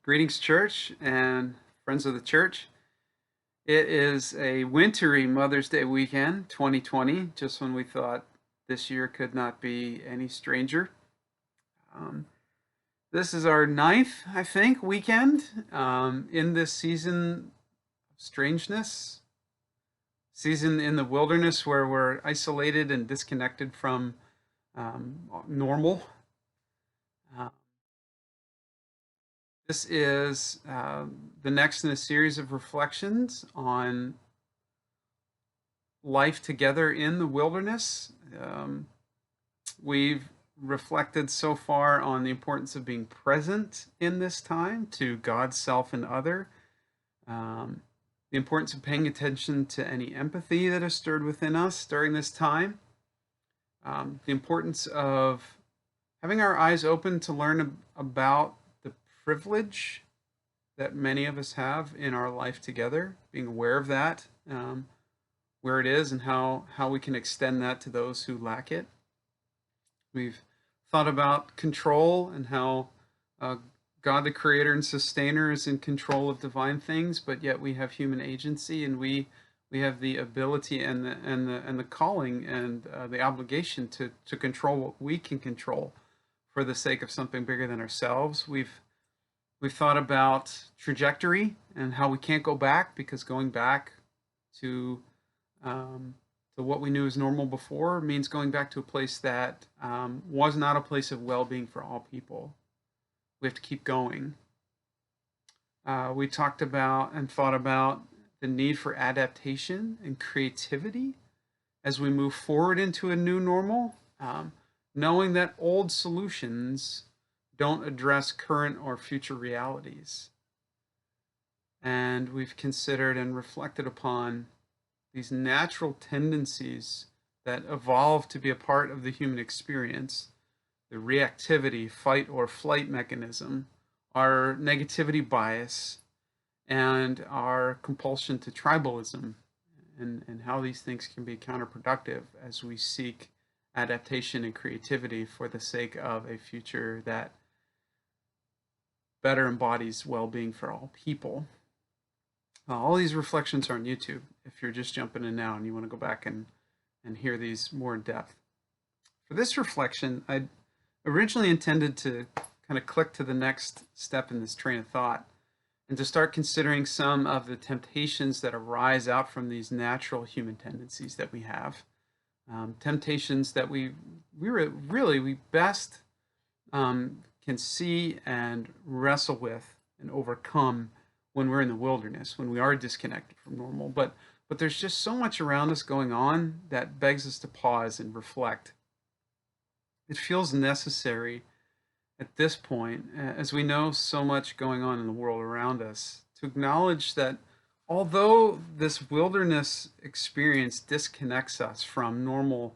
Greetings, church and friends of the church. It is a wintry Mother's Day weekend, 2020, just when we thought this year could not be any stranger. Um, this is our ninth, I think, weekend in this season of strangeness, season in the wilderness where we're isolated and disconnected from normal. Uh, This is the next in a series of reflections on life together in the wilderness. We've reflected so far on the importance of being present in this time to God, self, and other. Um, the importance of paying attention to any empathy that is stirred within us during this time. The importance of having our eyes open to learn about the privilege that many of us have in our life together, being aware of that, where it is, and how we can extend that to those who lack it. We've thought about control and how uh, God, the creator and sustainer, is in control of divine things, but yet we have human agency, and we have the ability and the calling and the obligation to control what we can control for the sake of something bigger than ourselves. We've thought about trajectory and how we can't go back, because going back to what we knew as normal before means going back to a place that was not a place of well-being for all people. We have to keep going. We talked about and thought about the need for adaptation and creativity as we move forward into a new normal, knowing that old solutions don't address current or future realities. And we've considered and reflected upon these natural tendencies that evolve to be a part of the human experience, the reactivity, fight or flight mechanism, our negativity bias, and our compulsion to tribalism, and how these things can be counterproductive as we seek adaptation and creativity for the sake of a future that better embodies well-being for all people. All these reflections are on YouTube if you're just jumping in now and you want to go back and hear these more in depth. For this reflection, I originally intended to kind of click to the next step in this train of thought and to start considering some of the temptations that arise out from these natural human tendencies that we have. Temptations that we best can see and wrestle with and overcome when we're in the wilderness, when we are disconnected from normal. But there's just so much around us going on that begs us to pause and reflect. It feels necessary at this point, as we know so much going on in the world around us, to acknowledge that although this wilderness experience disconnects us from normal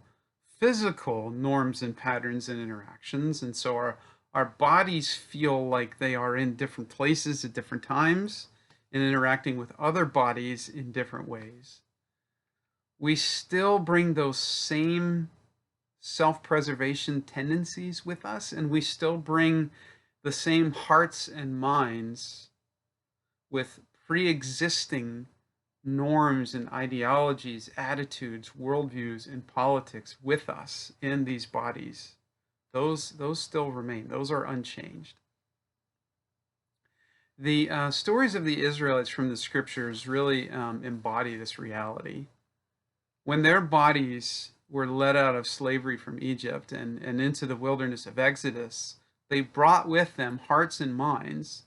physical norms and patterns and interactions, and so our bodies feel like they are in different places at different times and interacting with other bodies in different ways, we still bring those same self-preservation tendencies with us, and we still bring the same hearts and minds with pre-existing norms and ideologies, attitudes, worldviews, and politics with us in these bodies. Those still remain. Those are unchanged. The stories of the Israelites from the scriptures really embody this reality. When their bodies were led out of slavery from Egypt and into the wilderness of Exodus, they brought with them hearts and minds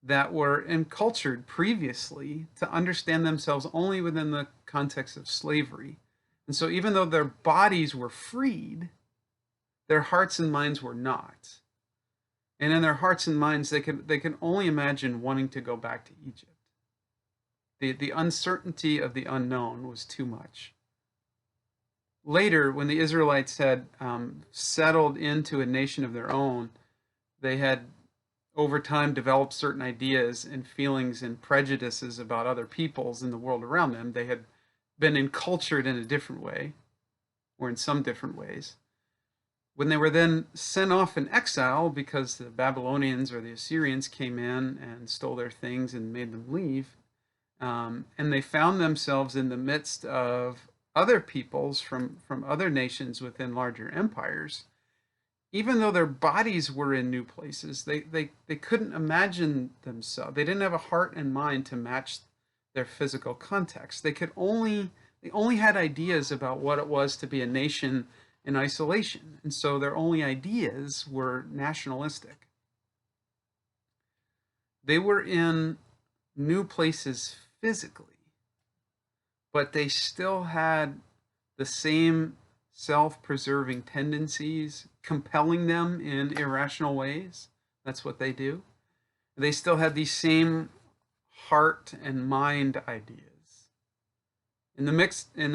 that were encultured previously to understand themselves only within the context of slavery. And so even though their bodies were freed, their hearts and minds were not. And in their hearts and minds, they can only imagine wanting to go back to Egypt. The uncertainty of the unknown was too much. Later, when the Israelites had settled into a nation of their own, they had over time developed certain ideas and feelings and prejudices about other peoples in the world around them. They had been encultured in a different way, or in some different ways. When they were then sent off in exile because the Babylonians or the Assyrians came in and stole their things and made them leave, and they found themselves in the midst of other peoples from other nations within larger empires, even though their bodies were in new places, they couldn't imagine themselves. They didn't have a heart and mind to match their physical context. They only had ideas about what it was to be a nation in isolation. And so their only ideas were nationalistic. They were in new places physically, but they still had the same self-preserving tendencies compelling them in irrational ways. That's what they do. They still had these same heart and mind ideas. In the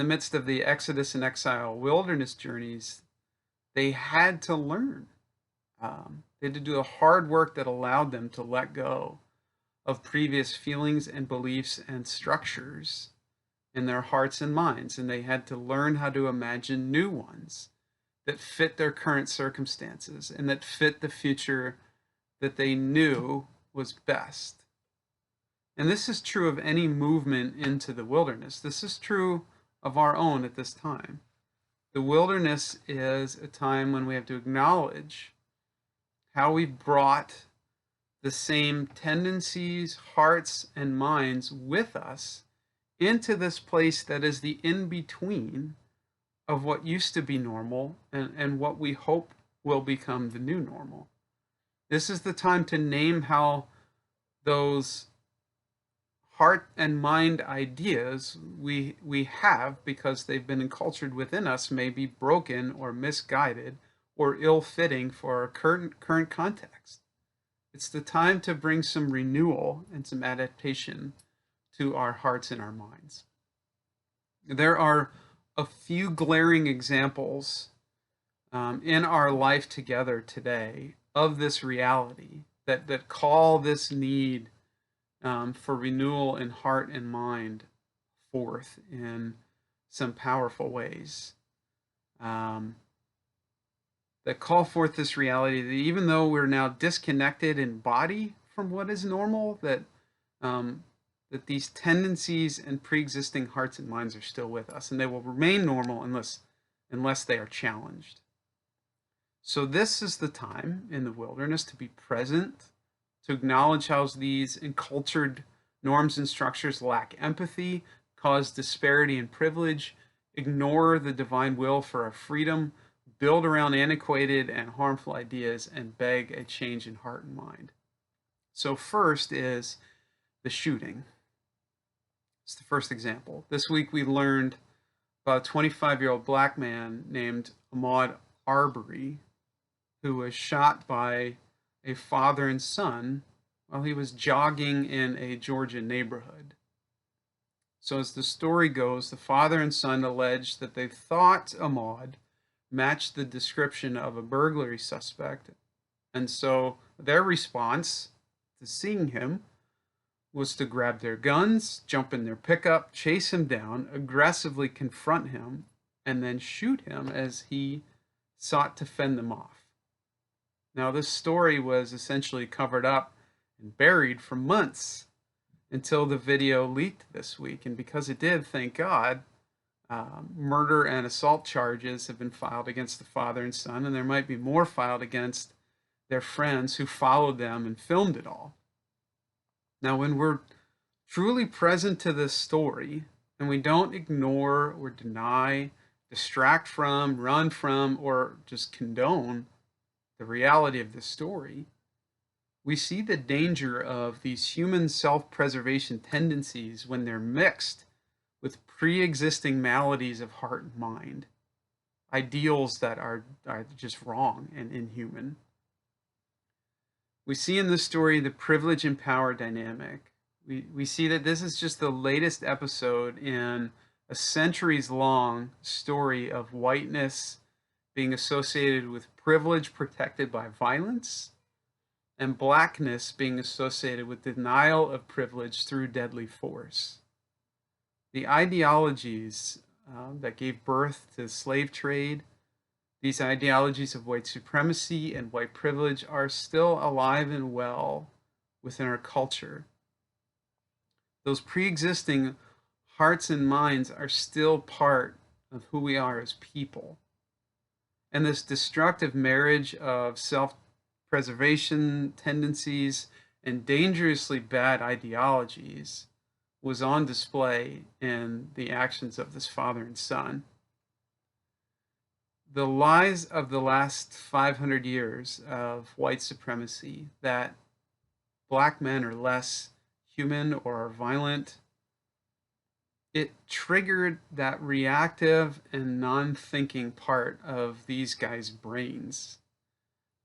midst of the Exodus and exile wilderness journeys, they had to learn. They had to do the hard work that allowed them to let go of previous feelings and beliefs and structures in their hearts and minds, and they had to learn how to imagine new ones that fit their current circumstances and that fit the future that they knew was best. And this is true of any movement into the wilderness. This is true of our own at this time. The wilderness is a time when we have to acknowledge how we brought the same tendencies, hearts, and minds with us into this place that is the in-between of what used to be normal and what we hope will become the new normal. This is the time to name how those heart and mind ideas we have, because they've been encultured within us, may be broken or misguided or ill-fitting for our current context. It's the time to bring some renewal and some adaptation to our hearts and our minds. There are a few glaring examples in our life together today of this reality that call this need for renewal in heart and mind forth in some powerful ways. That call forth this reality that even though we're now disconnected in body from what is normal, that these tendencies and pre-existing hearts and minds are still with us, and they will remain normal unless they are challenged. So this is the time in the wilderness to be present, to acknowledge how these encultured norms and structures lack empathy, cause disparity and privilege, ignore the divine will for our freedom, build around antiquated and harmful ideas, and beg a change in heart and mind. So first is the shooting. It's the first example. This week we learned about a 25-year-old black man named Ahmaud Arbery, who was shot by a father and son while he was jogging in a Georgia neighborhood. So as the story goes, the father and son alleged that they thought Ahmaud matched the description of a burglary suspect, and so their response to seeing him was to grab their guns, jump in their pickup, chase him down, aggressively confront him, and then shoot him as he sought to fend them off. Now, this story was essentially covered up and buried for months until the video leaked this week. And because it did, thank God, murder and assault charges have been filed against the father and son, and there might be more filed against their friends who followed them and filmed it all. Now, when we're truly present to this story and we don't ignore or deny, distract from, run from, or just condone the reality of this story, we see the danger of these human self-preservation tendencies when they're mixed with pre-existing maladies of heart and mind, ideals that are just wrong and inhuman. We see in this story the privilege and power dynamic. We see that this is just the latest episode in a centuries-long story of whiteness being associated with privilege protected by violence, and blackness being associated with denial of privilege through deadly force. The ideologies that gave birth to the slave trade, These ideologies of white supremacy and white privilege are still alive and well within our culture. Those pre existing hearts and minds are still part of who we are as people. And this destructive marriage of self preservation tendencies and dangerously bad ideologies was on display in the actions of this father and son. The lies of the last 500 years of white supremacy, that black men are less human or are violent, it triggered that reactive and non-thinking part of these guys' brains,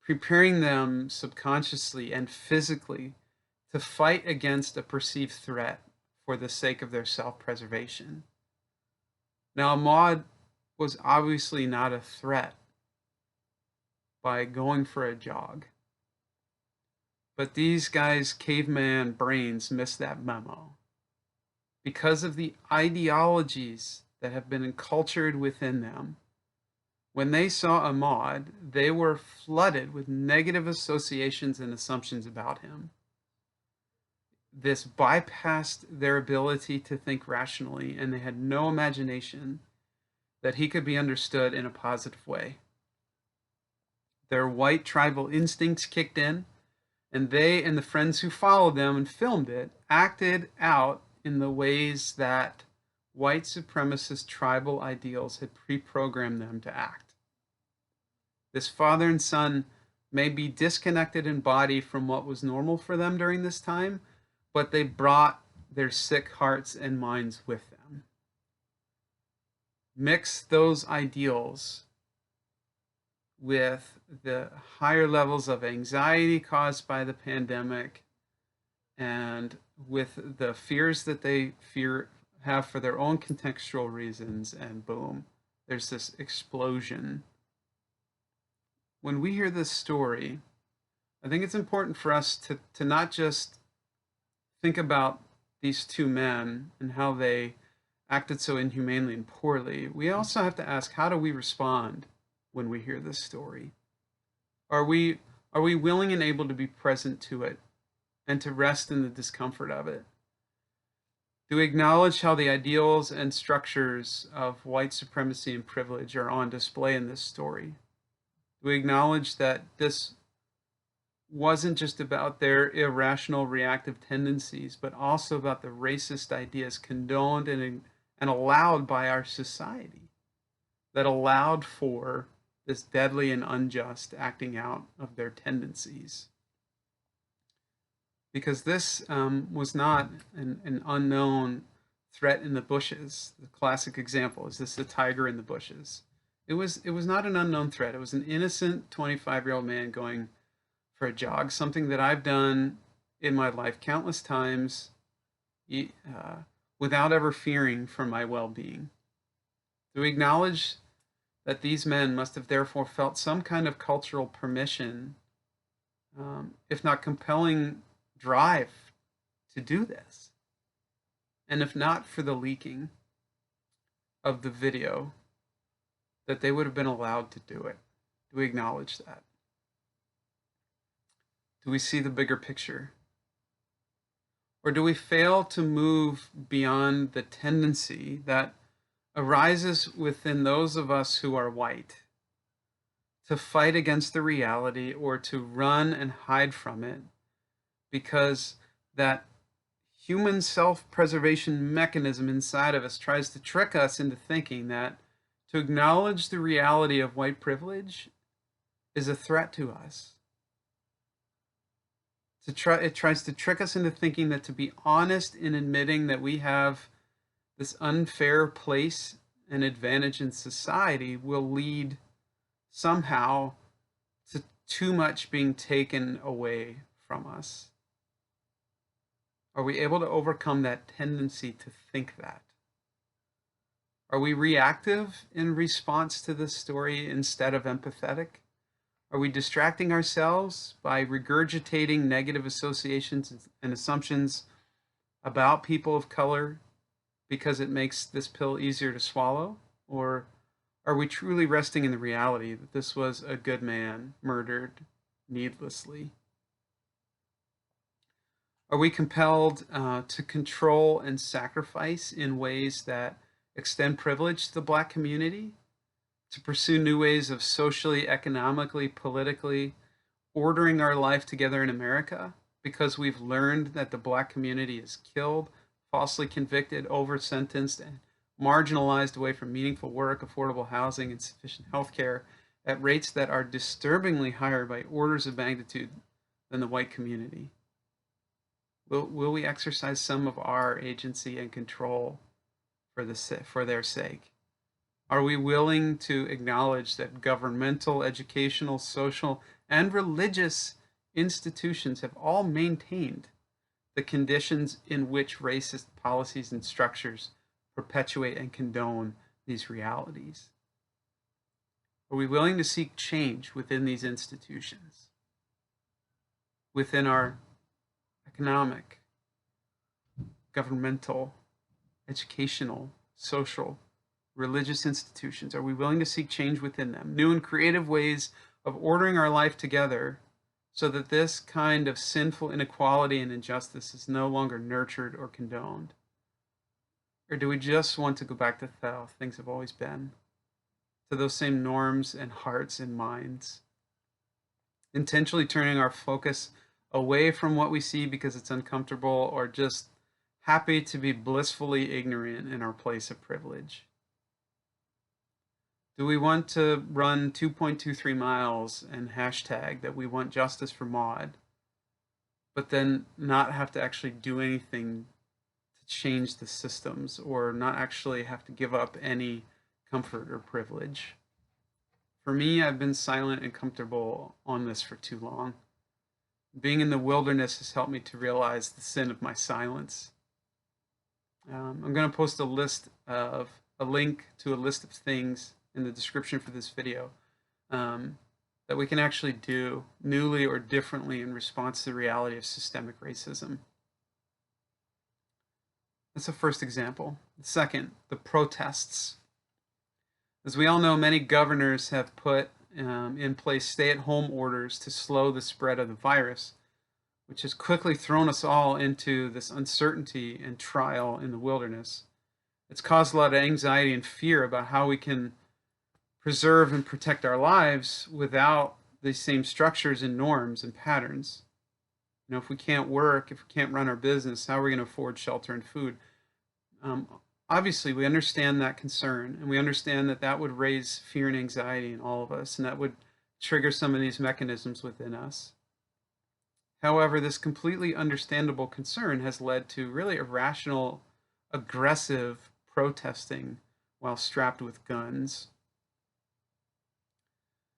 preparing them subconsciously and physically to fight against a perceived threat for the sake of their self-preservation. Now, Ahmaud was obviously not a threat by going for a jog, but these guys' caveman brains missed that memo. Because of the ideologies that have been encultured within them, when they saw Ahmaud, they were flooded with negative associations and assumptions about him. This bypassed their ability to think rationally, and they had no imagination that he could be understood in a positive way. Their white tribal instincts kicked in, and they and the friends who followed them and filmed it acted out in the ways that white supremacist tribal ideals had pre-programmed them to act. This father and son may be disconnected in body from what was normal for them during this time, but they brought their sick hearts and minds with them. Mix those ideals with the higher levels of anxiety caused by the pandemic and with the fears that they have for their own contextual reasons, and boom, there's this explosion. When we hear this story, I think it's important for us to not just think about these two men and how they acted so inhumanely and poorly. We also have to ask, how do we respond when we hear this story? Are we willing and able to be present to it and to rest in the discomfort of it? Do we acknowledge how the ideals and structures of white supremacy and privilege are on display in this story? Do we acknowledge that this wasn't just about their irrational reactive tendencies, but also about the racist ideas condoned and allowed by our society that allowed for this deadly and unjust acting out of their tendencies? Because this was not an unknown threat in the bushes. The classic example is this: the tiger in the bushes. It was not an unknown threat. It was an innocent 25-year-old man going for a jog, something that I've done in my life countless times without ever fearing for my well-being. Do we acknowledge that these men must have therefore felt some kind of cultural permission, if not compelling drive, to do this? And if not for the leaking of the video, that they would have been allowed to do it? Do we acknowledge that? Do we see the bigger picture? Or do we fail to move beyond the tendency that arises within those of us who are white to fight against the reality or to run and hide from it, because that human self-preservation mechanism inside of us tries to trick us into thinking that to acknowledge the reality of white privilege is a threat to us? It tries to trick us into thinking that to be honest in admitting that we have this unfair place and advantage in society will lead somehow to too much being taken away from us. Are we able to overcome that tendency to think that? Are we reactive in response to this story instead of empathetic? Are we distracting ourselves by regurgitating negative associations and assumptions about people of color because it makes this pill easier to swallow? Or Are we truly resting in the reality that this was a good man murdered needlessly? Are we compelled to control and sacrifice in ways that extend privilege to the Black community? To pursue new ways of socially, economically, politically ordering our life together in America because we've learned that the Black community is killed, falsely convicted, over sentenced, and marginalized away from meaningful work, affordable housing, and sufficient health care at rates that are disturbingly higher by orders of magnitude than the white community? Will we exercise some of our agency and control for their sake? Are we willing to acknowledge that governmental, educational, social, and religious institutions have all maintained the conditions in which racist policies and structures perpetuate and condone these realities? Are we willing to seek change within these institutions, within our economic, governmental, educational, social, religious institutions? Are we willing to seek change within them, new and creative ways of ordering our life together so that this kind of sinful inequality and injustice is no longer nurtured or condoned? Or do we just want to go back to how things have always been, to those same norms and hearts and minds, intentionally turning our focus away from what we see because it's uncomfortable, or just happy to be blissfully ignorant in our place of privilege? Do we want to run 2.23 miles and hashtag that we want justice for Ahmaud, but then not have to actually do anything to change the systems, or not actually have to give up any comfort or privilege? For me, I've been silent and comfortable on this for too long. Being in the wilderness has helped me to realize the sin of my silence. I'm going to post a link to a list of things in the description for this video that we can actually do newly or differently in response to the reality of systemic racism. That's the first example. The second, the protests. As we all know, many governors have put in place stay-at-home orders to slow the spread of the virus, which has quickly thrown us all into this uncertainty and trial in the wilderness. It's caused a lot of anxiety and fear about how we can preserve and protect our lives without the same structures and norms and patterns. You know, if we can't work, if we can't run our business, how are we going to afford shelter and food? Obviously, we understand that concern, and we understand that that would raise fear and anxiety in all of us, and that would trigger some of these mechanisms within us. However, this completely understandable concern has led to really irrational, aggressive protesting while strapped with guns.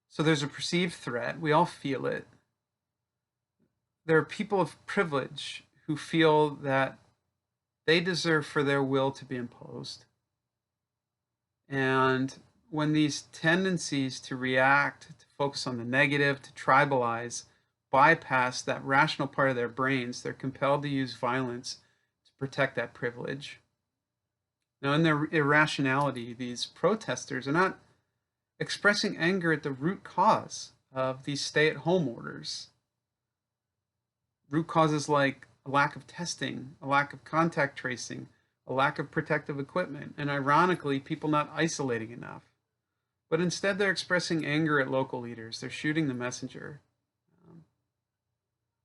So there's a perceived threat. We all feel it. There are people of privilege who feel that they deserve for their will to be imposed. And when these tendencies to react, to focus on the negative, to tribalize, bypass that rational part of their brains, they're compelled to use violence to protect that privilege. Now, in their irrationality, these protesters are not expressing anger at the root cause of these stay-at-home orders. Root causes like a lack of testing, a lack of contact tracing, a lack of protective equipment, and ironically, people not isolating enough. But instead, they're expressing anger at local leaders. They're shooting the messenger.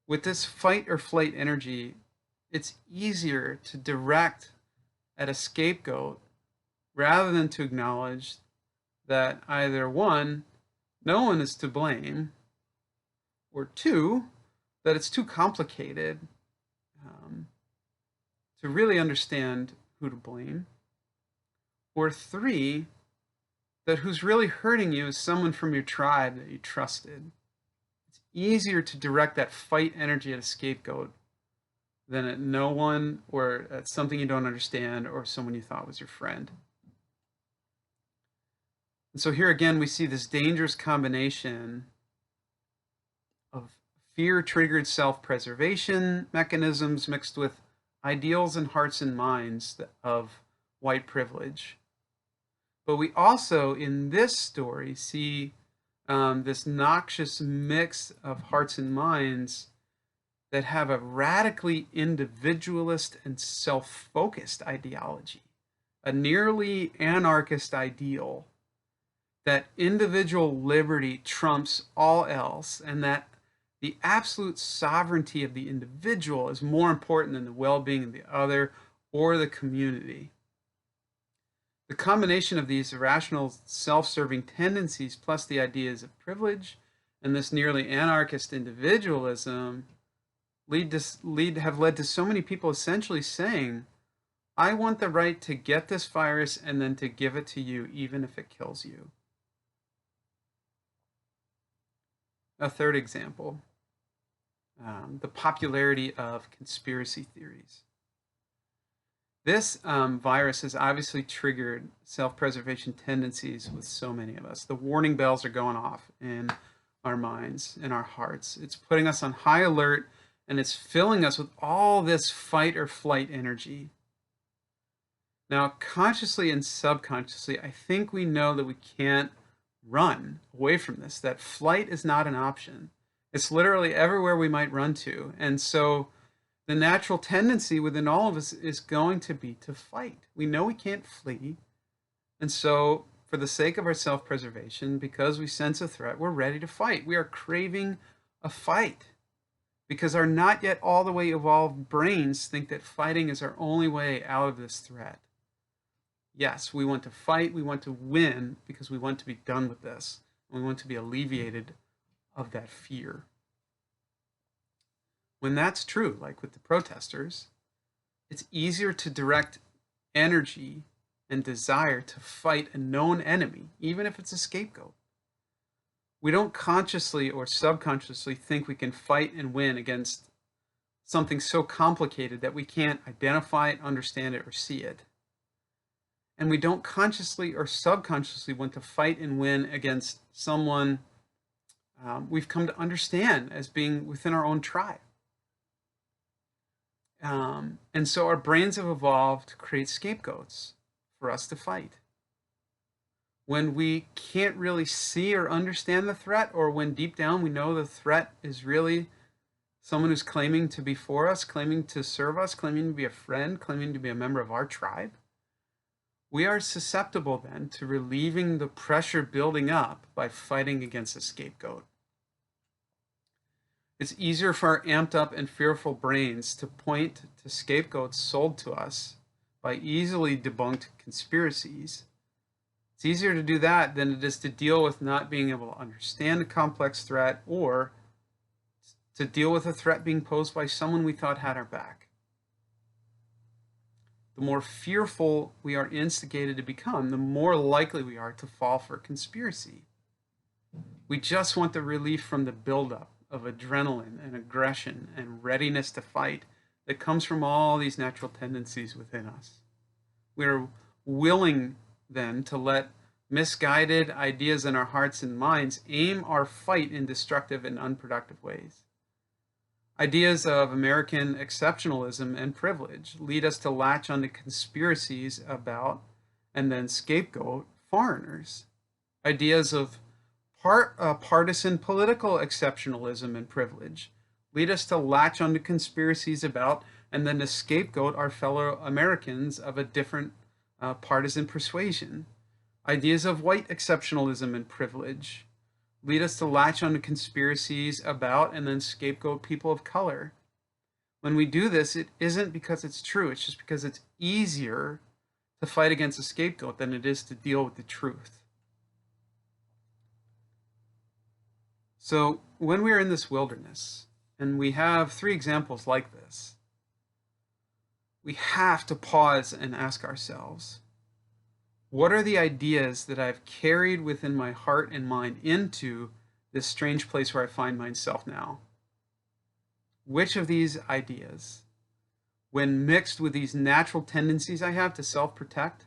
With this fight or flight energy, it's easier to direct at a scapegoat rather than to acknowledge that either one, no one is to blame, or two, that it's too complicated to really understand who to blame, or three, that who's really hurting you is someone from your tribe that you trusted. It's easier to direct that fight energy at a scapegoat than at no one, or at something you don't understand, or someone you thought was your friend. And so here again, we see this dangerous combination of fear-triggered self-preservation mechanisms mixed with ideals and hearts and minds of white privilege. But we also, in this story, see this noxious mix of hearts and minds that have a radically individualist and self focused ideology, a nearly anarchist ideal that individual liberty trumps all else, and that the absolute sovereignty of the individual is more important than the well being of the other or the community. The combination of these irrational, self serving tendencies, plus the ideas of privilege and this nearly anarchist individualism, have led to so many people essentially saying, I want the right to get this virus and then to give it to you, even if it kills you. A third example, the popularity of conspiracy theories. This virus has obviously triggered self-preservation tendencies with so many of us. The warning bells are going off in our minds, in our hearts. It's putting us on high alert, and it's filling us with all this fight or flight energy. Now, consciously and subconsciously, I think we know that we can't run away from this, that flight is not an option. It's literally everywhere we might run to. And so the natural tendency within all of us is going to be to fight. We know we can't flee. And so, for the sake of our self preservation, because we sense a threat, we're ready to fight. We are craving a fight because our not yet all the way evolved brains think that fighting is our only way out of this threat. Yes, we want to fight, we want to win because we want to be done with this. We want to be alleviated of that fear. When that's true, like with the protesters, it's easier to direct energy and desire to fight a known enemy, even if it's a scapegoat. We don't consciously or subconsciously think we can fight and win against something so complicated that we can't identify it, understand it, or see it. And we don't consciously or subconsciously want to fight and win against someone we've come to understand as being within our own tribe. And so our brains have evolved to create scapegoats for us to fight. When we can't really see or understand the threat, or when deep down we know the threat is really someone who's claiming to be for us, claiming to serve us, claiming to be a friend, claiming to be a member of our tribe, we are susceptible then to relieving the pressure building up by fighting against a scapegoat. It's easier for our amped up and fearful brains to point to scapegoats sold to us by easily debunked conspiracies. It's easier to do that than it is to deal with not being able to understand a complex threat, or to deal with a threat being posed by someone we thought had our back. The more fearful we are instigated to become, the more likely we are to fall for a conspiracy. We just want the relief from the buildup of adrenaline and aggression and readiness to fight that comes from all these natural tendencies within us. We are willing then to let misguided ideas in our hearts and minds aim our fight in destructive and unproductive ways. Ideas of American exceptionalism and privilege lead us to latch onto conspiracies about and then scapegoat foreigners. Ideas of partisan political exceptionalism and privilege lead us to latch onto conspiracies about and then to scapegoat our fellow Americans of a different partisan persuasion. Ideas of white exceptionalism and privilege lead us to latch onto conspiracies about and then scapegoat people of color. When we do this, it isn't because it's true, it's just because it's easier to fight against a scapegoat than it is to deal with the truth. So when we are in this wilderness, and we have 3 examples like this, we have to pause and ask ourselves, what are the ideas that I've carried within my heart and mind into this strange place where I find myself now? Which of these ideas, when mixed with these natural tendencies I have to self-protect,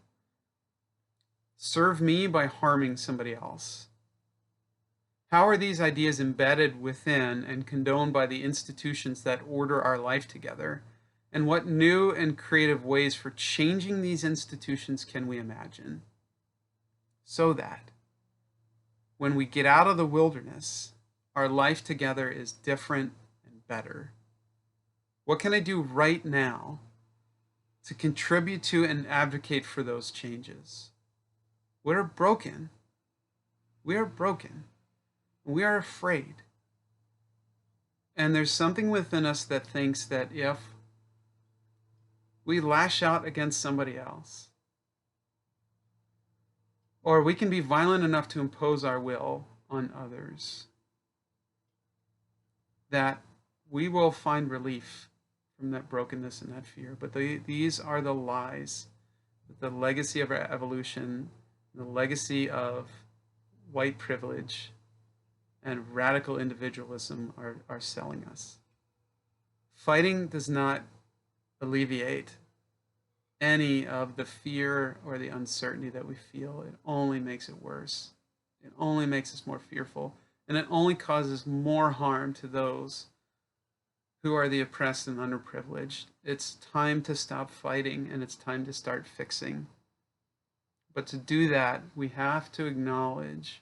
serve me by harming somebody else? How are these ideas embedded within and condoned by the institutions that order our life together? And what new and creative ways for changing these institutions can we imagine? so that when we get out of the wilderness, our life together is different and better. What can I do right now to contribute to and advocate for those changes? We're broken. We are broken. We are afraid. And there's something within us that thinks that if we lash out against somebody else, or we can be violent enough to impose our will on others, that we will find relief from that brokenness and that fear. But these are the lies that the legacy of our evolution, the legacy of white privilege and radical individualism are selling us. Fighting does not alleviate any of the fear or the uncertainty that we feel. It only makes it worse. It only makes us more fearful. And it only causes more harm to those who are the oppressed and underprivileged. It's time to stop fighting, and it's time to start fixing. But to do that, we have to acknowledge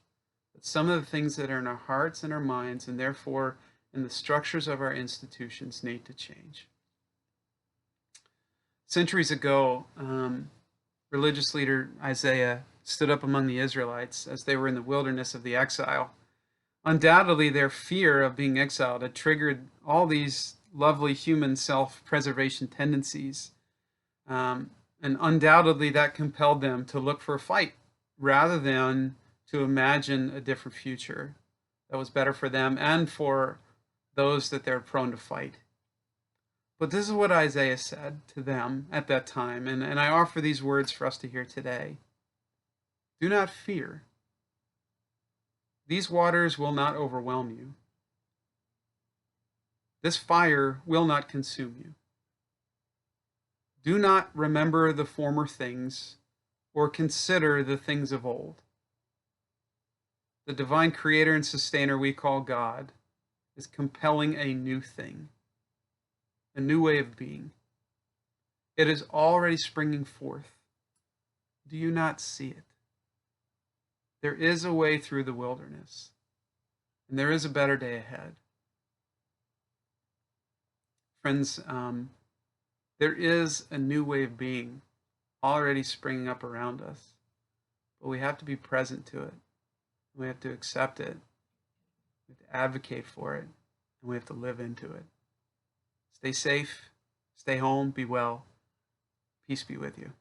that some of the things that are in our hearts and our minds, and therefore in the structures of our institutions, need to change. Centuries ago, religious leader Isaiah stood up among the Israelites as they were in the wilderness of the exile. Undoubtedly, their fear of being exiled had triggered all these lovely human self-preservation tendencies. And undoubtedly, that compelled them to look for a fight rather than to imagine a different future that was better for them and for those that they're prone to fight. But this is what Isaiah said to them at that time, and I offer these words for us to hear today. Do not fear. These waters will not overwhelm you. This fire will not consume you. Do not remember the former things or consider the things of old. The divine creator and sustainer we call God is compelling a new thing, a new way of being. It is already springing forth. Do you not see it? There is a way through the wilderness, and there is a better day ahead. Friends, there is a new way of being already springing up around us, but we have to be present to it. We have to accept it. We have to advocate for it, and we have to live into it. Stay safe, stay home, be well. Peace be with you.